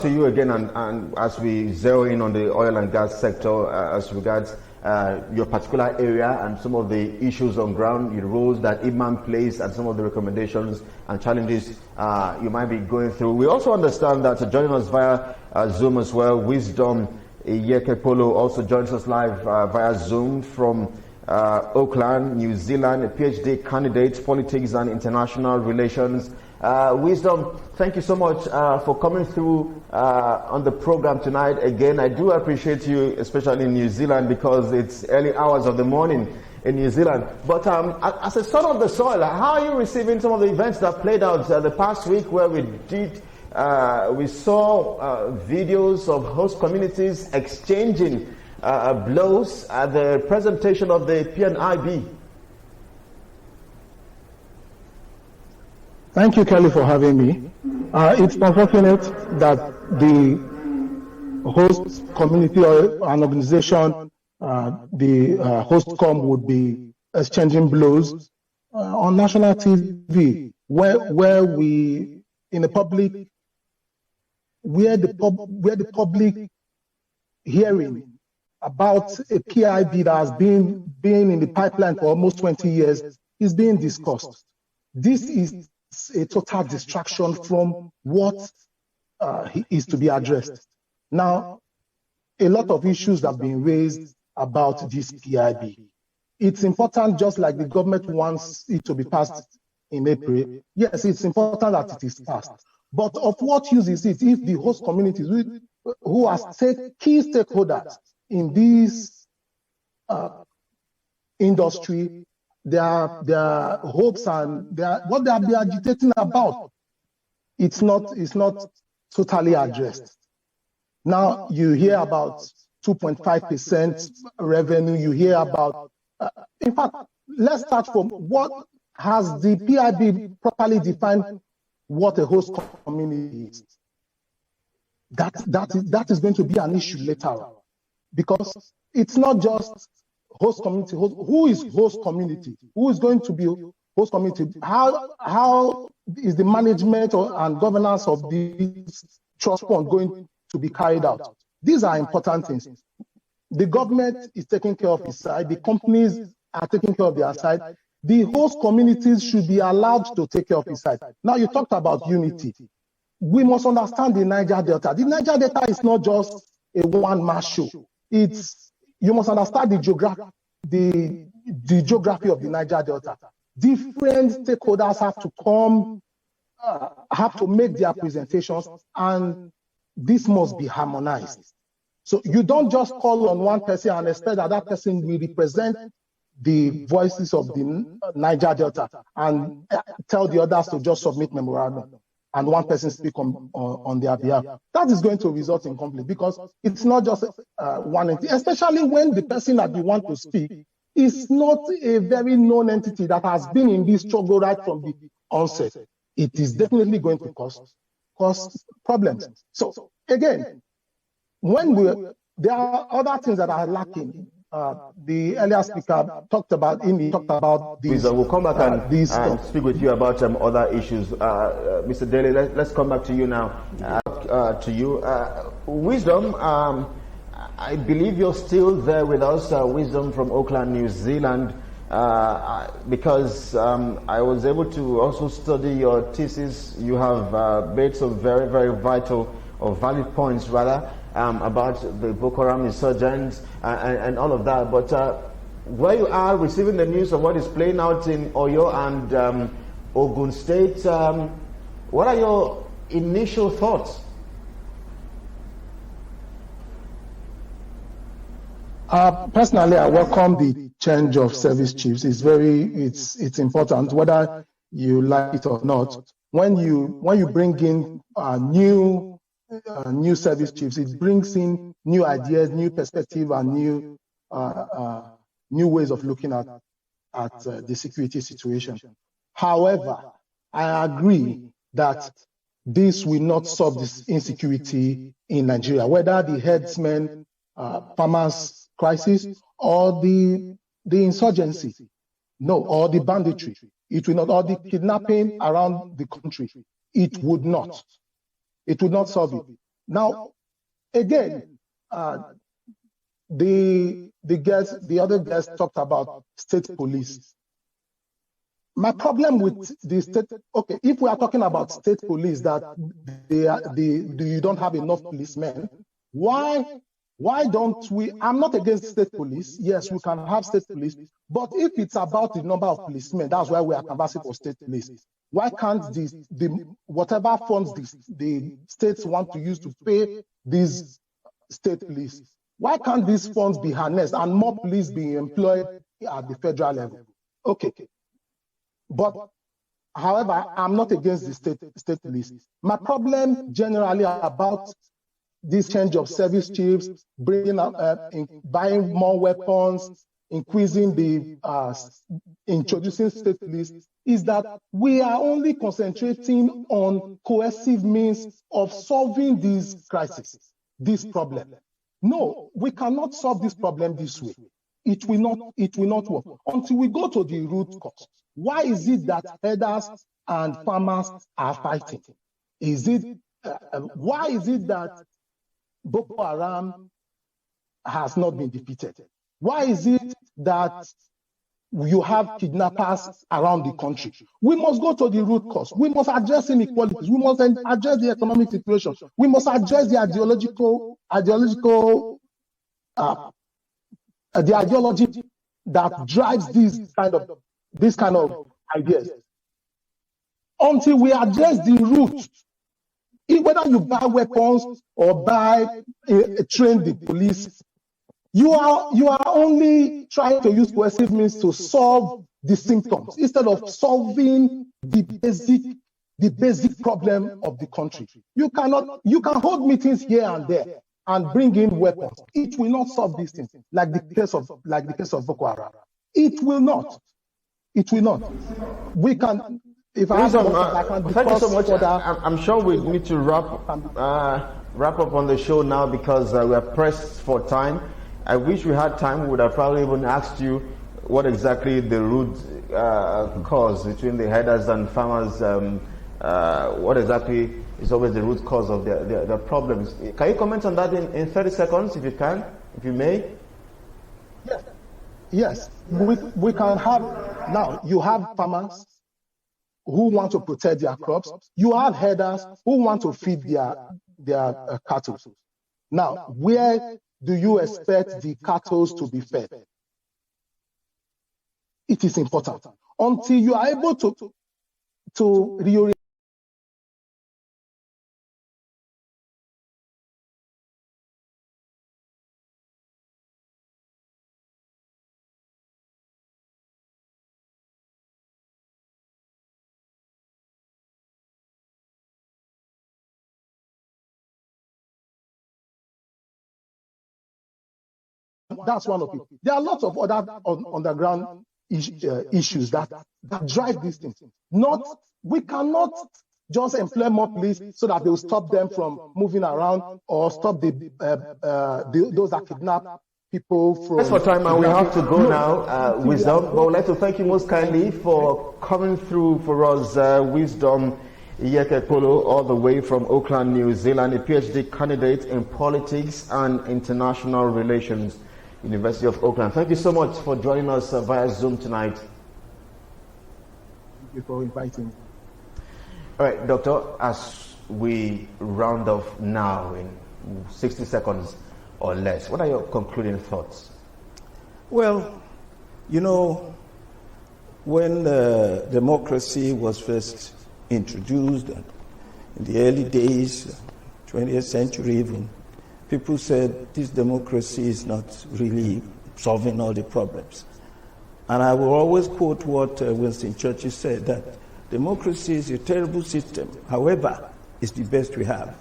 To you again, and as we zero in on the oil and gas sector, as regards your particular area and some of the issues on ground, the roles that IMAN plays, and some of the recommendations and challenges you might be going through. We also understand that joining us via Zoom as well, Wisdom Yekepolo also joins us live via Zoom from Auckland, New Zealand, a PhD candidate, politics and international relations. Wisdom, thank you so much for coming through on the program tonight. Again, I do appreciate you, especially in New Zealand, because it's early hours of the morning in New Zealand. But as a son of the soil, how are you receiving some of the events that played out the past week, where we saw videos of host communities exchanging blows at the presentation of the PNIB? Thank you, Kelly, for having me. It's unfortunate that the host community or an organization, the HostCom, would be exchanging blows on national TV, where we, in the public, where the public hearing about a PIB that has been in the pipeline for almost 20 years is being discussed. This is a total distraction from what is to be addressed. Now, a lot of issues have been raised about this PIB. It's important, just like the government wants it to be passed in April. Yes, it's important that it is passed. But of what use is it if the host communities, who are key stakeholders in this industry, their hopes and what they are agitating about, it's not totally addressed. Now you hear about 2.5% revenue. You hear about, in fact, let's start from what has the PIB properly defined what a host community is. That is going to be an issue later on, because it's not just host community. Who is host community? Who is going to be host community? How is the management and governance of this trust fund going to be carried out? These are important things. The government is taking care of its side. The companies are taking care of their side. The host communities should be allowed to take care of its side. Now, you talked about unity. We must understand the Niger Delta. The Niger Delta is not just a one-man show. You must understand the geography of the Niger Delta. Different stakeholders have to come, have to make their presentations, and this must be harmonized. So you don't just call on one person and expect that that person will represent the voices of the Niger Delta and tell the others to just submit memorandum and one person speak on their behalf. That is going to result in conflict, because it's not just one entity, especially when the person that you want to speak is not a very known entity that has been in this struggle right from the onset. It is definitely going to cause problems. So again, there are other things that are lacking. The earlier speaker talked about these. We'll come back and speak with you about other issues. Mr. Daly, let's come back to you now. Wisdom, I believe you're still there with us, Wisdom from Auckland, New Zealand, because I was able to also study your thesis. You have made some very, very vital or valid points, rather, about the Boko Haram insurgents and all of that. But where you are receiving the news of what is playing out in Oyo and Ogun State, what are your initial thoughts? Personally, I welcome the change of service chiefs. It's important, whether you like it or not. When you bring in new service chiefs, it brings in new ideas, new perspective, and new ways of looking at the security situation. However, I agree that this will not solve this insecurity in Nigeria, whether the herdsmen, farmers crisis, or the insurgency, or the banditry. It will not, or the kidnapping around the country. It would not. It would not solve it. Now, again, the other guest talked about state police. My problem with the state, okay, if we are talking about state police that you don't have enough policemen, why don't we? I'm not against state police. Yes, we can have state police, but if it's about the number of policemen, that's why we are canvassing for state police. Why can't the whatever funds the states want to use to pay these state police, why can't these funds be harnessed and more police be employed at the federal level? Okay. But, however, I'm not against the state police. My problem generally about this change of service chiefs, bringing buying more weapons, introducing state police, is that we are only concentrating on coercive means of solving these crises, this problem. No, we cannot solve this problem this way. It will not work until we go to the root cause. Why is it that herders and farmers are fighting? Why is it that Boko Haram has not been defeated? Why is it that you have kidnappers around the country? We must go to the root cause. We must address inequalities. We must address the economic situation. We must address the ideology that drives this kind of ideas. Until we address the root, whether you buy weapons or train the police, you are only trying to use coercive means to solve the symptoms instead of solving the basic problem of the country. You can hold meetings here and there and bring in weapons. It will not solve these things, like the case of Boko Haram. It will not. We can. If I can thank you so much. I'm sure we need to wrap up on the show now because we are pressed for time. I wish we had time. We would have probably even asked you what exactly the root cause between the herders and farmers. What exactly is always the root cause of their problems? Can you comment on that in 30 seconds, if you can, if you may? Yes. We can have, now you have farmers who want to protect their crops. You have herders who want to feed their cattle. Now, where do you expect the cattle to be fed? It is important. Until you are able to reorient. That's one of it. There are lots of other underground issues that drive these things. We cannot just employ more police so that they will stop them from moving around or stop those that kidnap people from. That's for time, and we have to go now. Wisdom, but I would like to thank you most kindly for coming through for us. Wisdom Egiga all the way from Auckland, New Zealand, a PhD candidate in politics and international relations, University of Auckland. Thank you so much for joining us via Zoom tonight. Thank you for inviting me. All right, Doctor, as we round off now in 60 seconds or less, what are your concluding thoughts? Well, when democracy was first introduced in the early days, 20th century even, people said this democracy is not really solving all the problems. And I will always quote what Winston Churchill said, that democracy is a terrible system. However, it's the best we have.